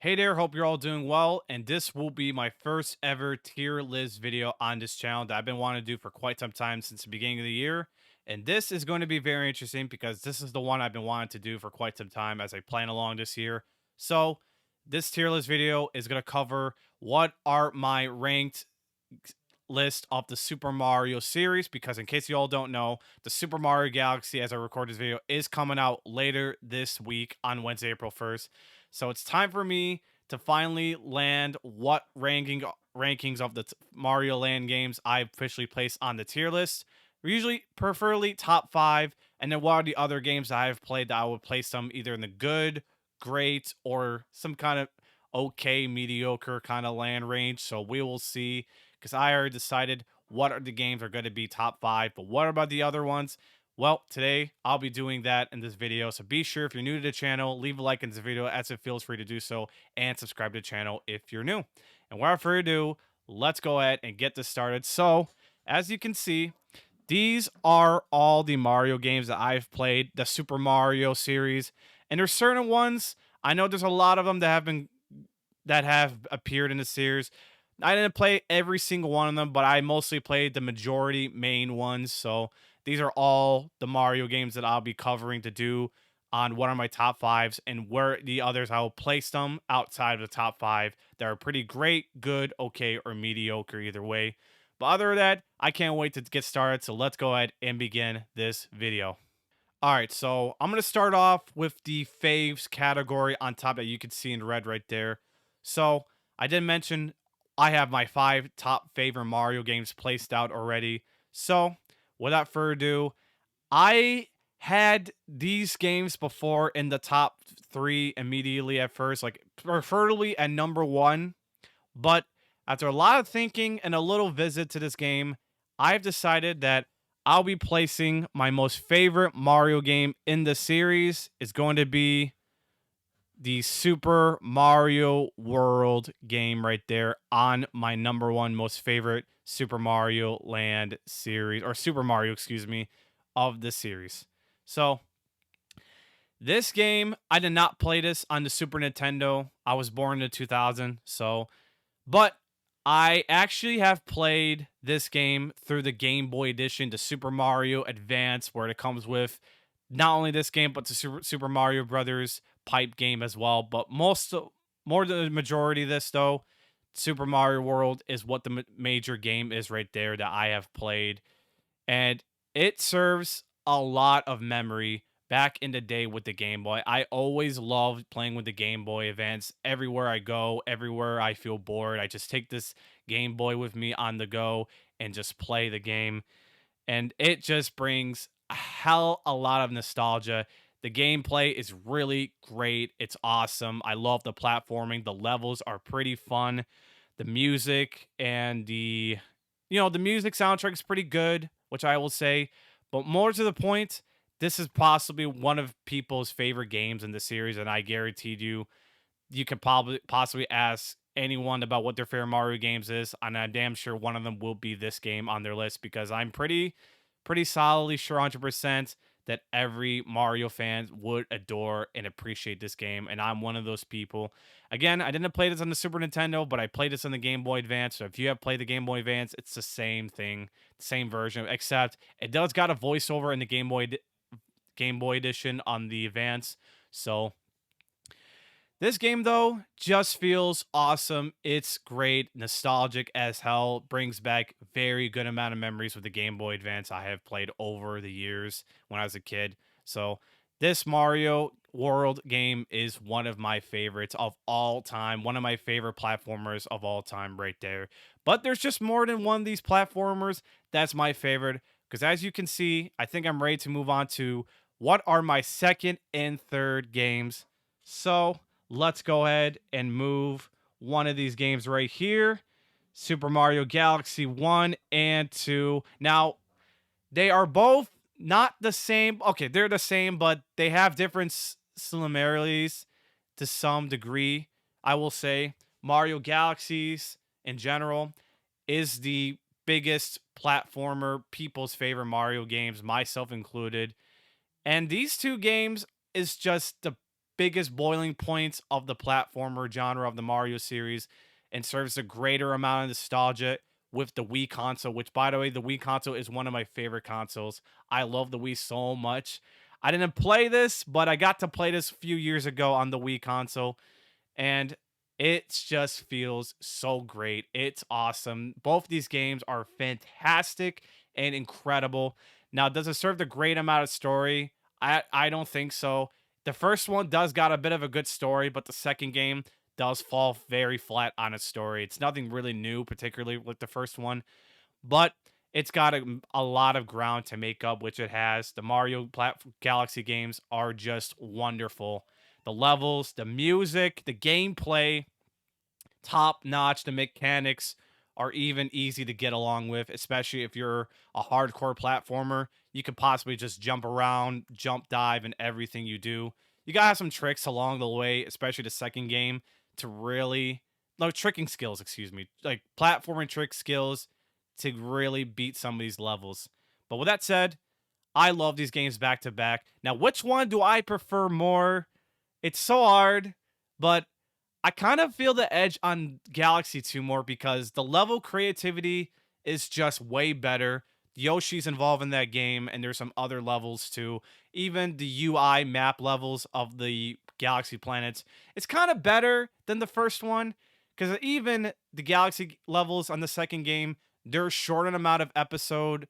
Hey there, hope you're all doing well, and this will be my first ever tier list video on this channel that I've been wanting to do for quite some time since the beginning of the year. And this is going to be very interesting because this is the one I've been wanting to do for quite some time as I plan along this year. So, this tier list video is going to cover what are my ranked list of the Super Mario series because in case you all don't know, the Super Mario Galaxy as I record this video is coming out later this week on Wednesday, April 1st. So it's time for me to finally land what rankings of the Mario Land games I officially placed on the tier list. Usually, preferably top 5, and then what are the other games that I've played that I would place them either in the good, great, or some kind of okay, mediocre kind of land range. So we will see because I already decided what are the games are going to be top 5, but what about the other ones? Well, today I'll be doing that in this video. So be sure if you're new to the channel, leave a like in this video as it feels free to do so, and subscribe to the channel if you're new. And without further ado, let's go ahead and get this started. So, as you can see, these are all the Mario games that I've played, the Super Mario series. And there's certain ones, I know there's a lot of them that have appeared in the series. I didn't play every single one of them, but I mostly played the majority main ones. So these are all the Mario games that I'll be covering to do on one of my top fives, and where the others I will place them outside of the top five that are pretty great, good, okay, or mediocre either way. But other than that, I can't wait to get started. So let's go ahead and begin this video. All right, so I'm going to start off with the faves category on top that you can see in red right there. So I did mention I have my 5 top favorite Mario games placed out already. So without further ado, I had these games before in the top 3 immediately at first, like preferably at number 1. But after a lot of thinking and a little visit to this game, I've decided that I'll be placing my most favorite Mario game in the series is going to be the Super Mario World game right there on my number 1 most favorite Super Mario Land series, or Super Mario, excuse me, of the series. So, this game, I did not play this on the Super Nintendo. I was born in 2000, so but I actually have played this game through the Game Boy Edition, the Super Mario Advance, where it comes with not only this game but the Super Mario Brothers pipe game as well. But more than the majority of this though, Super Mario World is what the major game is right there that I have played, and it serves a lot of memory back in the day with the Game Boy. I always loved playing with the Game Boy Advance. Everywhere I go, everywhere I feel bored, I just take this Game Boy with me on the go and just play the game. And it just brings a hell a lot of nostalgia. The gameplay is really great. It's awesome. I love the platforming. The levels are pretty fun. The music and the music soundtrack is pretty good, which I will say. But more to the point, this is possibly one of people's favorite games in the series, and I guaranteed you could probably possibly ask anyone about what their favorite Mario games is, and I'm damn sure one of them will be this game on their list because I'm pretty solidly sure 100% that every Mario fan would adore and appreciate this game, and I'm one of those people. Again, I didn't play this on the Super Nintendo, but I played this on the Game Boy Advance. So if you have played the Game Boy Advance, it's the same thing, same version, except it does got a voiceover in the Game Boy edition on the Advance. So this game, though, just feels awesome. It's great, nostalgic as hell, brings back very good amount of memories with the Game Boy Advance I have played over the years when I was a kid. So this Mario World game is one of my favorites of all time, one of my favorite platformers of all time right there. But there's just more than one of these platformers that's my favorite because as you can see, I think I'm ready to move on to what are my second and third games. So, let's go ahead and move one of these games right here. Super Mario Galaxy 1 and 2. Now, they are both not the same. Okay, they're the same, but they have different similarities to some degree. I will say Mario Galaxies in general is the biggest platformer, people's favorite Mario games, myself included. And these two games is just the biggest boiling points of the platformer genre of the Mario series and serves a greater amount of nostalgia with the Wii console, which, by the way, the Wii console is one of my favorite consoles. I love the Wii so much. I didn't play this, but I got to play this a few years ago on the Wii console, and it just feels so great. It's awesome. Both these games are fantastic and incredible. Now, does it serve the great amount of story? I don't think so. The first one does got a bit of a good story, but the second game does fall very flat on its story. It's nothing really new, particularly with the first one, but it's got a lot of ground to make up, which it has. The Mario Galaxy games are just wonderful. The levels, the music, the gameplay, top notch. The mechanics are even easy to get along with, especially if you're a hardcore platformer. You could possibly just jump around, jump dive, and everything you do. You gotta have some tricks along the way, especially the second game, to really no tricking skills, excuse me, like platforming trick skills to really beat some of these levels. But with that said, I love these games back to back. Now, which one do I prefer more? It's so hard, but I kind of feel the edge on Galaxy 2 more because the level creativity is just way better. Yoshi's involved in that game, and there's some other levels too. Even the UI map levels of the Galaxy planets, it's kind of better than the first one because even the Galaxy levels on the second game, they're short an amount of episode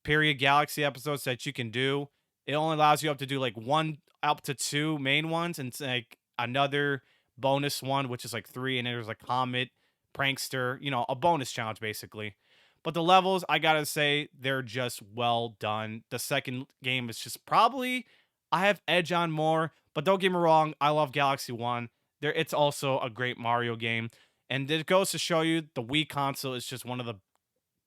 period Galaxy episodes that you can do. It only allows you up to do like one up to two main ones and it's like another bonus one, which is like three, and there's like Comet, Prankster, a bonus challenge basically. But the levels, I gotta say, they're just well done. The second game is just probably I have edge on more, but don't get me wrong, I love Galaxy One. It's also a great Mario game. And it goes to show you the Wii console is just one of the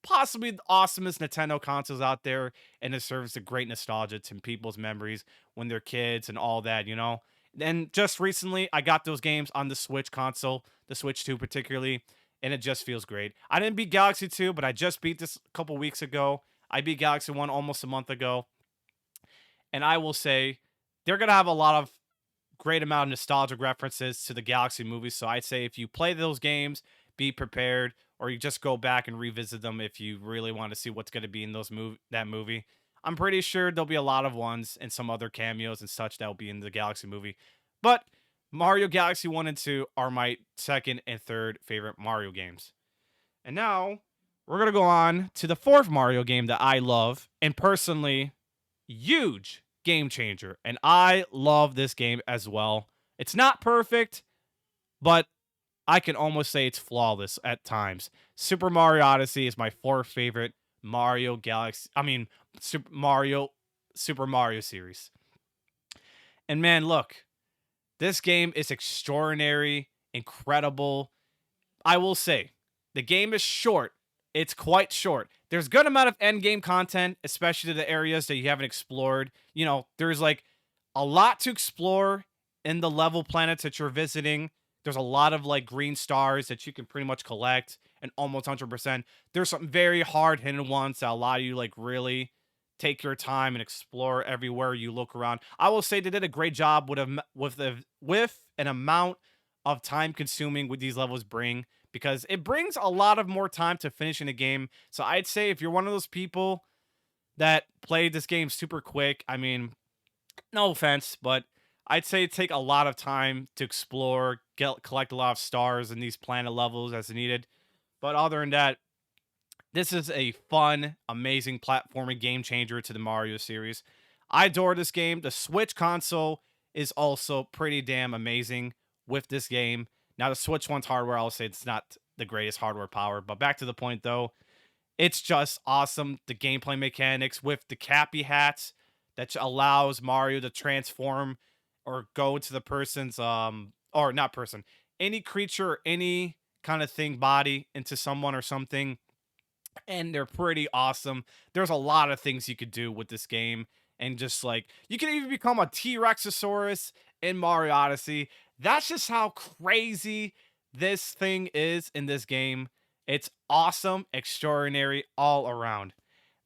possibly the awesomest Nintendo consoles out there, and it serves a great nostalgia to people's memories when they're kids and all that, you know. And just recently, I got those games on the Switch console, the Switch 2 particularly, and it just feels great. I didn't beat Galaxy 2, but I just beat this a couple weeks ago. I beat Galaxy 1 almost a month ago, and I will say they're gonna have a lot of great amount of nostalgic references to the Galaxy movies. So I'd say if you play those games, be prepared, or you just go back and revisit them if you really want to see what's going to be in that movie. I'm pretty sure there'll be a lot of ones and some other cameos and such that will be in the Galaxy movie. But Mario Galaxy 1 and 2 are my second and third favorite Mario games. And now we're going to go on to the fourth Mario game that I love and personally huge game changer. And I love this game as well. It's not perfect, but I can almost say it's flawless at times. Super Mario Odyssey is my fourth favorite Mario Galaxy. I mean, Super Mario series. And man, look, this game is extraordinary, incredible. I will say, the game is short. It's quite short. There's a good amount of end game content, especially to the areas that you haven't explored. There's like a lot to explore in the level planets that you're visiting. There's a lot of like green stars that you can pretty much collect and almost 100%. There's some very hard hidden ones that allow you like really take your time and explore everywhere you look around. I will say they did a great job with an amount of time consuming with these levels bring because it brings a lot of more time to finishing a game. So I'd say if you're one of those people that played this game super quick, I mean, no offense, but I'd say take a lot of time to explore, collect a lot of stars in these planet levels as needed. But other than that, this is a fun, amazing platforming game changer to the Mario series. I adore this game. The Switch console is also pretty damn amazing with this game. Now, the Switch one's hardware, I'll say it's not the greatest hardware power. But back to the point, though, it's just awesome. The gameplay mechanics with the Cappy hats that allows Mario to transform or go to the person's, or not person, any creature or any kind of thing body into someone or something, and they're pretty awesome. There's a lot of things you could do with this game, and just like you can even become a T-Rexosaurus in Mario Odyssey. That's just how crazy this thing is in this game. It's awesome, extraordinary all around.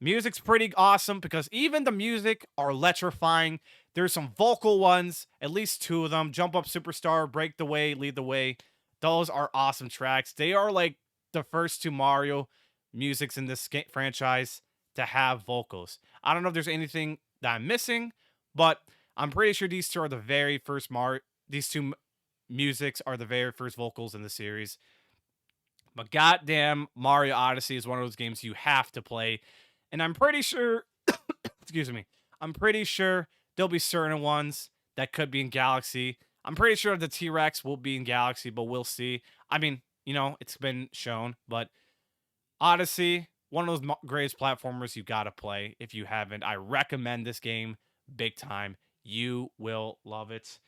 Music's pretty awesome because even the music are electrifying. There's some vocal ones, at least two of them. Jump Up Superstar, Break the Way, Lead the Way. Those are awesome tracks. They are like the first two Mario musics in this franchise to have vocals. I don't know if there's anything that I'm missing, but I'm pretty sure these two are the very first these two musics are the very first vocals in the series. But goddamn, Mario Odyssey is one of those games you have to play. And I'm pretty sure, excuse me, I'm pretty sure there'll be certain ones that could be in Galaxy. I'm pretty sure the T Rex will be in Galaxy, but we'll see. I mean, it's been shown, but Odyssey, one of those greatest platformers you gotta play. If you haven't, I recommend this game big time. You will love it.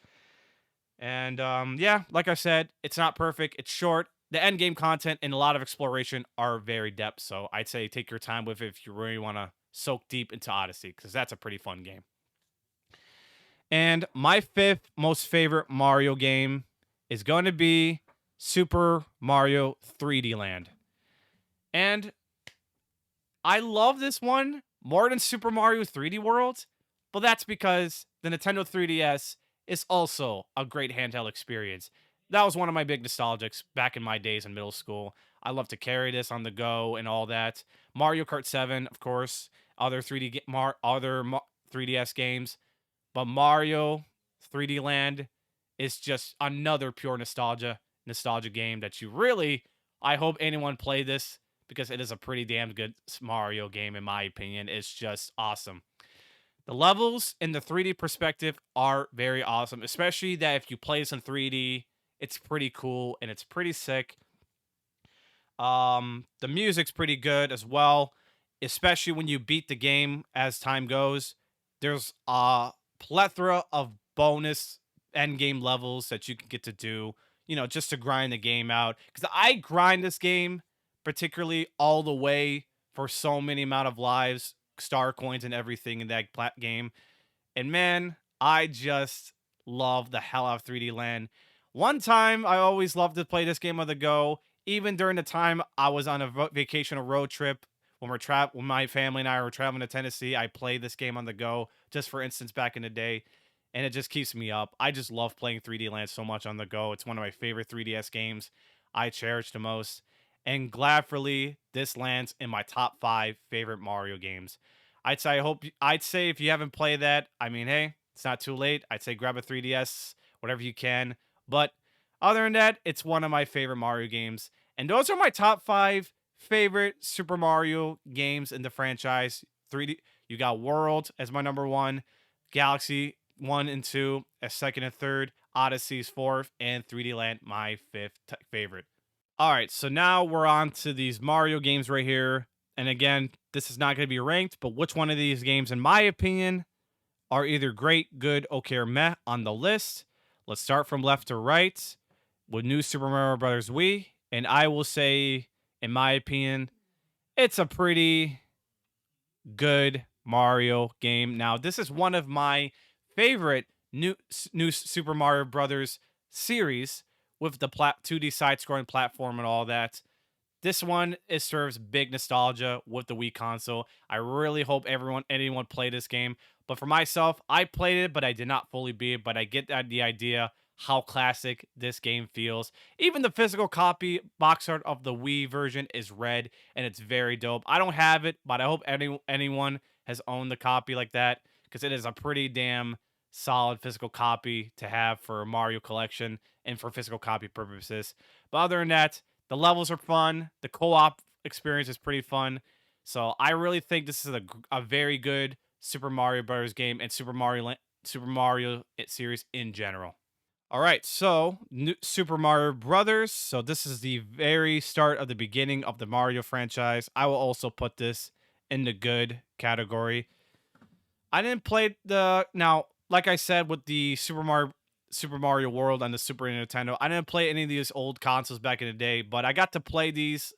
And yeah, like I said, it's not perfect. It's short. The end game content and a lot of exploration are very depth. So I'd say take your time with it if you really want to soak deep into Odyssey, because that's a pretty fun game. And my fifth most favorite Mario game is going to be Super Mario 3D Land. And I love this one more than Super Mario 3D World, but that's because the Nintendo 3DS is also a great handheld experience. That was one of my big nostalgics back in my days in middle school. I love to carry this on the go and all that. Mario Kart 7, of course, other 3DS games, but Mario 3D Land is just another pure nostalgia game that you really, I hope anyone play this, because it is a pretty damn good Mario game in my opinion. It's just awesome. The levels in the 3D perspective are very awesome, especially that if you play this in 3D, it's pretty cool and it's pretty sick. The music's pretty good as well, especially when you beat the game as time goes. There's a plethora of bonus end game levels that you can get to do, just to grind the game out. Because I grind this game particularly all the way for so many amount of lives, star coins, and everything in that game. And man, I just love the hell out of 3D Land. One time, I always loved to play this game on the go, even during the time I was on a vacation or road trip. When my family and I were traveling to Tennessee, I played this game on the go, just for instance, back in the day, and it just keeps me up. I just love playing 3D Land so much on the go. It's one of my favorite 3DS games. I cherish the most, and gladfully, this lands in my top 5 favorite Mario games. I'd say if you haven't played that, I mean, hey, it's not too late. I'd say grab a 3DS, whatever you can. But other than that, it's one of my favorite Mario games. And those are my top 5 favorite Super Mario games in the franchise. 3D, you got World as my number 1, Galaxy 1 and 2 as second and third, Odyssey's 4th, and 3D Land my 5th favorite. All right, so now we're on to these Mario games right here. And again, this is not going to be ranked, but which one of these games, in my opinion, are either great, good, okay, or meh on the list? Let's start from left to right with New Super Mario Bros. Wii. And I will say, in my opinion, it's a pretty good Mario game. Now, this is one of my favorite new Super Mario Brothers series with the 2D side-scrolling platform and all that. This one, it serves big nostalgia with the Wii console. I really hope anyone play this game. But for myself, I played it, but I did not fully beat it. But I get the idea how classic this game feels. Even the physical copy box art of the Wii version is red, and it's very dope. I don't have it, but I hope anyone has owned the copy like that, because it is a pretty damn solid physical copy to have for a Mario collection and for physical copy purposes. But other than that, the levels are fun. The co-op experience is pretty fun. So I really think this is a very good Super Mario Bros. Game and Super Mario series in general. All right, so Super Mario Brothers. So this is the very start of the beginning of the Mario franchise. I will also put this in the good category. I didn't play like I said with the Super Mario World on the Super Nintendo. I didn't play any of these old consoles back in the day, but I got to play these,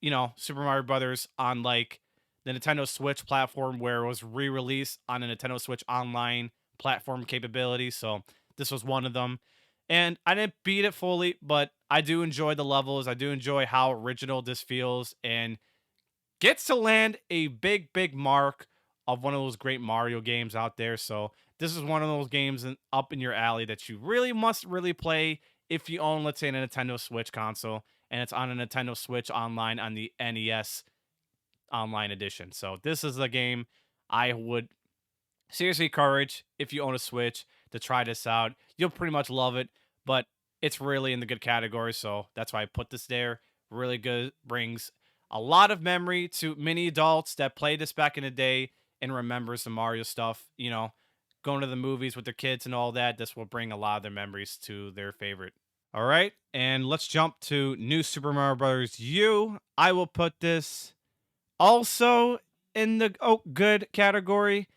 Super Mario Brothers on like the Nintendo Switch platform, where it was re-released on a Nintendo Switch Online platform capability. So this was one of them. And I didn't beat it fully, but I do enjoy the levels. I do enjoy how original this feels, and gets to land a big, big mark of one of those great Mario games out there. So this is one of those games up in your alley that you really must really play if you own, let's say, a Nintendo Switch console and it's on a Nintendo Switch online on the NES online edition. So this is the game I would seriously encourage if you own a Switch to try this out. You'll pretty much love it, but it's really in the good category, so that's why I put this there. Really good, brings a lot of memory to many adults that played this back in the day and remembers the Mario stuff. You know, going to the movies with their kids and all that. This will bring a lot of their memories to their favorite. All right, and let's jump to New Super Mario Bros. U. I will put this also in the good category.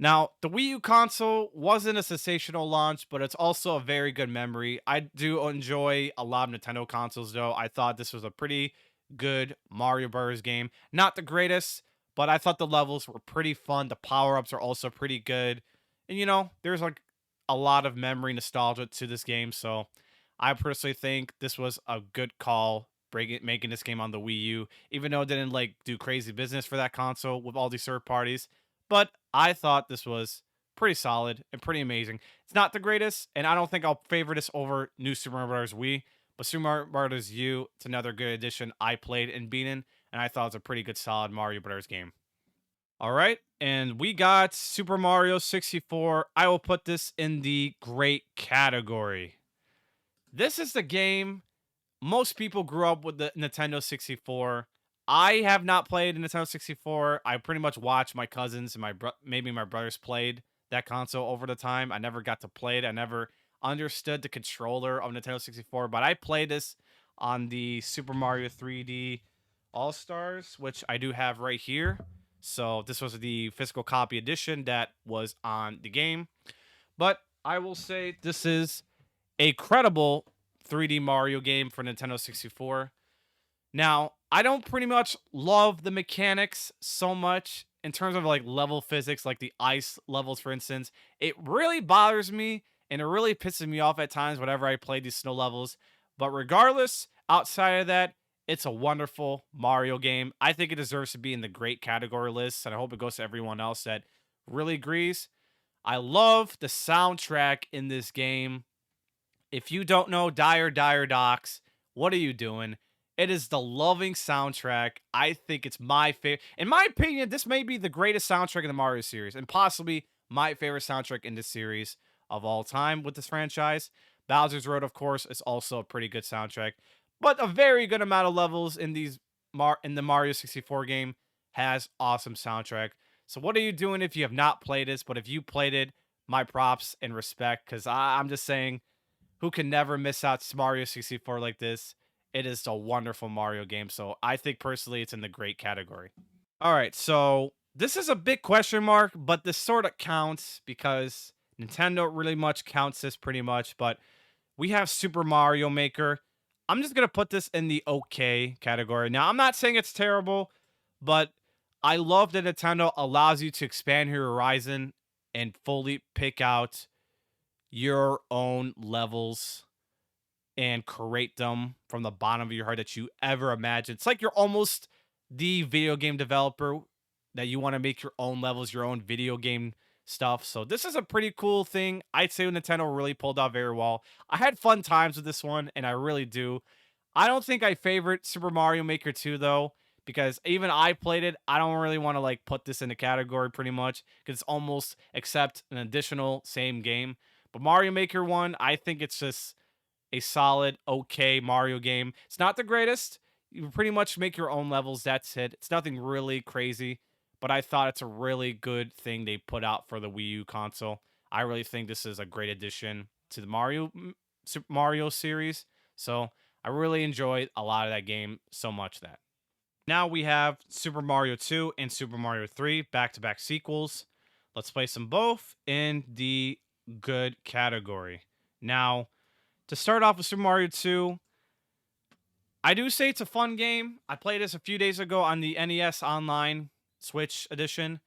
Now, the Wii U console wasn't a sensational launch, but it's also a very good memory. I do enjoy a lot of Nintendo consoles, though. I thought this was a pretty good Mario Bros. Game. Not the greatest, but I thought the levels were pretty fun. The power ups are also pretty good. And, you know, there's like a lot of memory nostalgia to this game. So I personally think this was a good call. Making this game on the Wii U, even though it didn't like do crazy business for that console with all these third parties, but I thought this was pretty solid and pretty amazing. It's not the greatest, and I don't think I'll favor this over New Super Mario Bros. Wii, but Super Mario Bros. U, it's another good addition I played and beaten, and I thought it was a pretty good, solid Mario Bros. Game. All right, and we got Super Mario 64. I will put this in the great category. This is the game most people grew up with the Nintendo 64. I have not played a Nintendo 64. I pretty much watched my cousins and maybe my brothers played that console over the time. I never got to play it. I never understood the controller of Nintendo 64, but I played this on the Super Mario 3D All Stars, which I do have right here. So this was the physical copy edition that was on the game. But I will say this is a credible 3D Mario game for Nintendo 64. Now, I don't pretty much love the mechanics so much in terms of like level physics, like the ice levels, for instance. It really bothers me and it really pisses me off at times whenever I play these snow levels. But regardless, outside of that, it's a wonderful Mario game. I think it deserves to be in the great category list, and I hope it goes to everyone else that really agrees. I love the soundtrack in this game. If you don't know Dire Docks, what are you doing? It is the loving soundtrack. I think it's my favorite. In my opinion, this may be the greatest soundtrack in the Mario series and possibly my favorite soundtrack in this series of all time with this franchise. Bowser's Road, of course, is also a pretty good soundtrack, but a very good amount of levels in in the Mario 64 game has awesome soundtrack. So what are you doing if you have not played this? But if you played it, my props and respect, because I'm just saying who can never miss out Mario 64 like this. It is a wonderful Mario game. So I think personally it's in the great category. All right. So this is a big question mark, but this sort of counts because Nintendo really much counts this pretty much. But we have Super Mario Maker. I'm just going to put this in the okay category. Now, I'm not saying it's terrible, but I love that Nintendo allows you to expand your horizon and fully pick out your own levels and create them from the bottom of your heart that you ever imagined. It's like you're almost the video game developer that you want to make your own levels, your own video game stuff. So this is a pretty cool thing. I'd say Nintendo really pulled out very well. I had fun times with this one, and I really do. I don't think I favorite Super Mario Maker 2 though, because even I played it. I don't really want to like put this in the category pretty much because it's almost except an additional same game. But Mario Maker 1, I think it's just a solid, okay Mario game. It's not the greatest. You pretty much make your own levels. That's it. It's nothing really crazy, but I thought it's a really good thing they put out for the Wii U console. I really think this is a great addition to the Super Mario series. So I really enjoyed a lot of that game so much that. Now we have Super Mario 2 and Super Mario 3 back-to-back sequels. Let's place them both in the good category. Now, to start off with Super Mario 2, I do say it's a fun game. I played this a few days ago on the NES Online Switch edition,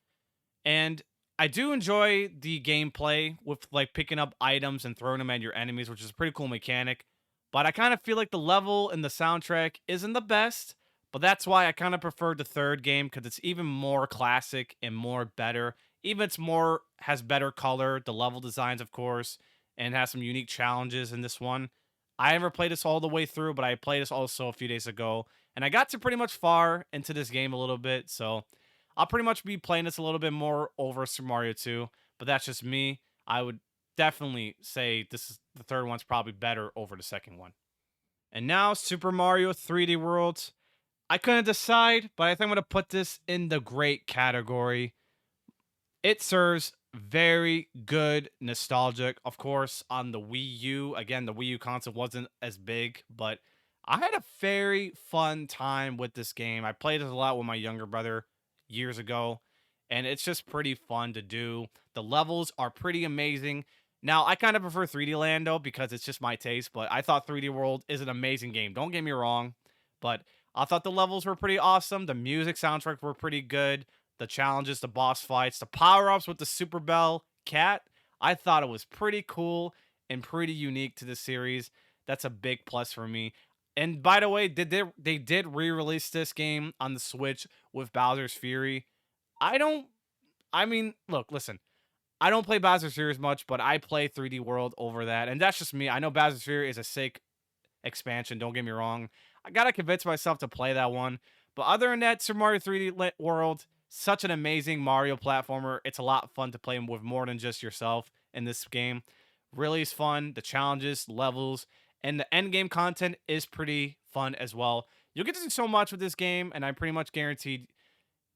and I do enjoy the gameplay with like picking up items and throwing them at your enemies, which is a pretty cool mechanic. But I kind of feel like the level and the soundtrack isn't the best, but that's why I kind of prefer the third game because it's even more classic and more better Even it's more has better color, the level designs, of course, and has some unique challenges in this one. I never played this all the way through, but I played this also a few days ago, and I got to pretty much far into this game a little bit. So I'll pretty much be playing this a little bit more over Super Mario 2, but that's just me. I would definitely say this is the third one's probably better over the second one. And now Super Mario 3D World. I couldn't decide, but I think I'm going to put this in the great category. It serves very good nostalgic, of course, on the Wii U. Again, the Wii U console wasn't as big, but I had a very fun time with this game. I played it a lot with my younger brother years ago, and it's just pretty fun to do. The levels are pretty amazing. Now, I kind of prefer 3D Land though because it's just my taste, but I thought 3D World is an amazing game. Don't get me wrong, but I thought the levels were pretty awesome. The music soundtracks were pretty good, the challenges, the boss fights, the power ups with the Super Bell Cat. I thought it was pretty cool and pretty unique to the series. That's a big plus for me. And by the way, they did re-release this game on the Switch with Bowser's Fury. I don't. I mean, look, listen. I don't play Bowser's Fury as much, but I play 3D World over that, and that's just me. I know Bowser's Fury is a sick expansion. Don't get me wrong. I gotta convince myself to play that one. But other than that, Super Mario 3D World, such an amazing Mario platformer. It's a lot of fun to play with more than just yourself in this game. Really is fun. The challenges, levels, and the end game content is pretty fun as well. You'll get to do so much with this game, and I'm pretty much guaranteed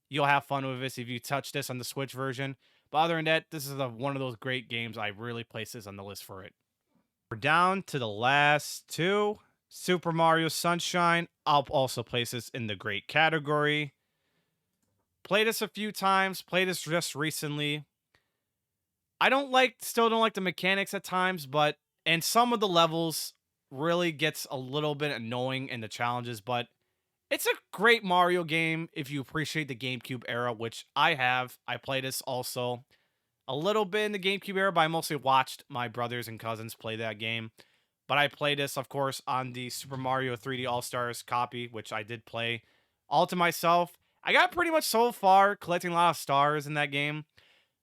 you'll have fun with this if you touch this on the Switch version. But other than that, this is one of those great games. I really place this on the list for it. We're down to the last two. Super Mario Sunshine. I'll also place this in the great category. Played this a few times. Played this just recently. Still don't like the mechanics at times, but and some of the levels really gets a little bit annoying in the challenges, but it's a great Mario game if you appreciate the GameCube era, which I have. I played this also a little bit in the GameCube era, but I mostly watched my brothers and cousins play that game. But I played this, of course, on the Super Mario 3D All-Stars copy, which I did play all to myself. I got pretty much so far collecting a lot of stars in that game.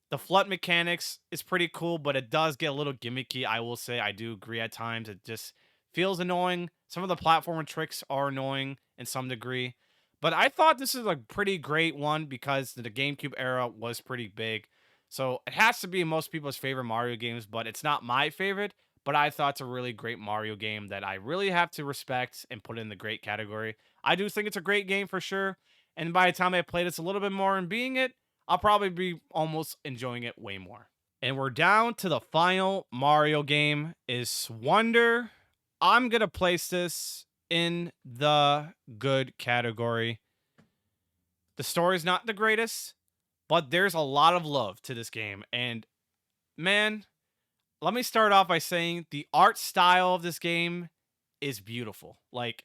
The flood mechanics is pretty cool, but it does get a little gimmicky, I will say. I do agree at times. It just feels annoying. Some of the platforming tricks are annoying in some degree. But I thought this is a pretty great one because the GameCube era was pretty big. So it has to be most people's favorite Mario games, but it's not my favorite. But I thought it's a really great Mario game that I really have to respect and put in the great category. I do think it's a great game for sure. And by the time I play this a little bit more and being it, I'll probably be almost enjoying it way more. And we're down to the final Mario game is Wonder. I'm going to place this in the good category. The story's not the greatest, but there's a lot of love to this game. And man, let me start off by saying the art style of this game is beautiful. Like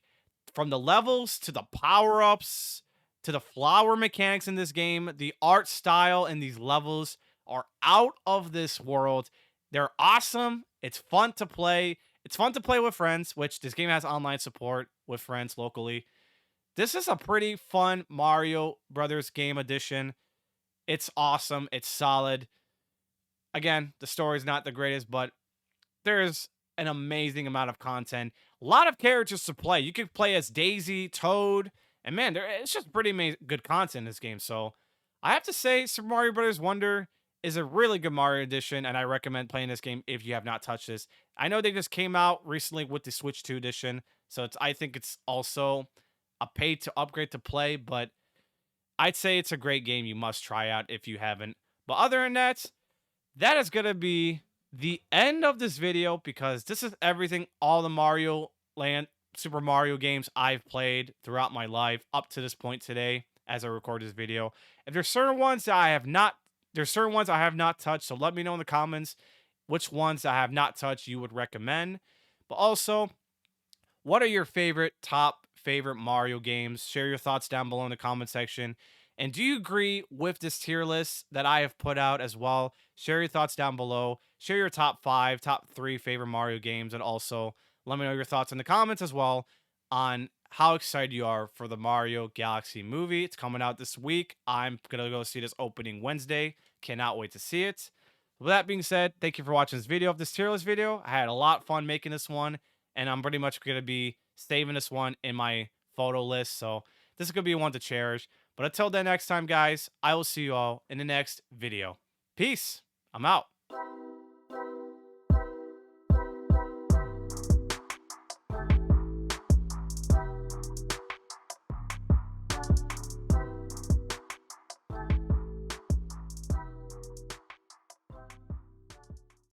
from the levels to the power-ups to the flower mechanics in this game, the art style in these levels are out of this world. They're awesome. It's fun to play. It's fun to play with friends, which this game has online support with friends locally. This is a pretty fun Mario Brothers game edition. It's awesome. It's solid. Again, the story's not the greatest, but there's an amazing amount of content. A lot of characters to play. You could play as Daisy, Toad, and man, it's just pretty good content in this game. So I have to say, Super Mario Bros. Wonder is a really good Mario edition, and I recommend playing this game if you have not touched this. I know they just came out recently with the Switch 2 edition, so I think it's also a pay to upgrade to play, but I'd say it's a great game you must try out if you haven't. But other than that, that is going to be the end of this video because this is everything, all the Mario Land, Super Mario games I've played throughout my life up to this point today as I record this video. If there's certain ones that there's certain ones I have not touched, so let me know in the comments which ones I have not touched you would recommend. But also, what are your top favorite Mario games? Share your thoughts down below in the comment section. And do you agree with this tier list that I have put out as well? Share your thoughts down below. Share your top 5, top 3 favorite Mario games. And also let me know your thoughts in the comments as well on how excited you are for the Mario Galaxy movie. It's coming out this week. I'm going to go see this opening Wednesday. Cannot wait to see it. With that being said, thank you for watching this video of this tier list video. I had a lot of fun making this one, and I'm pretty much going to be saving this one in my photo list. So this is going to be one to cherish. But until then, next time, guys, I will see you all in the next video. Peace. I'm out.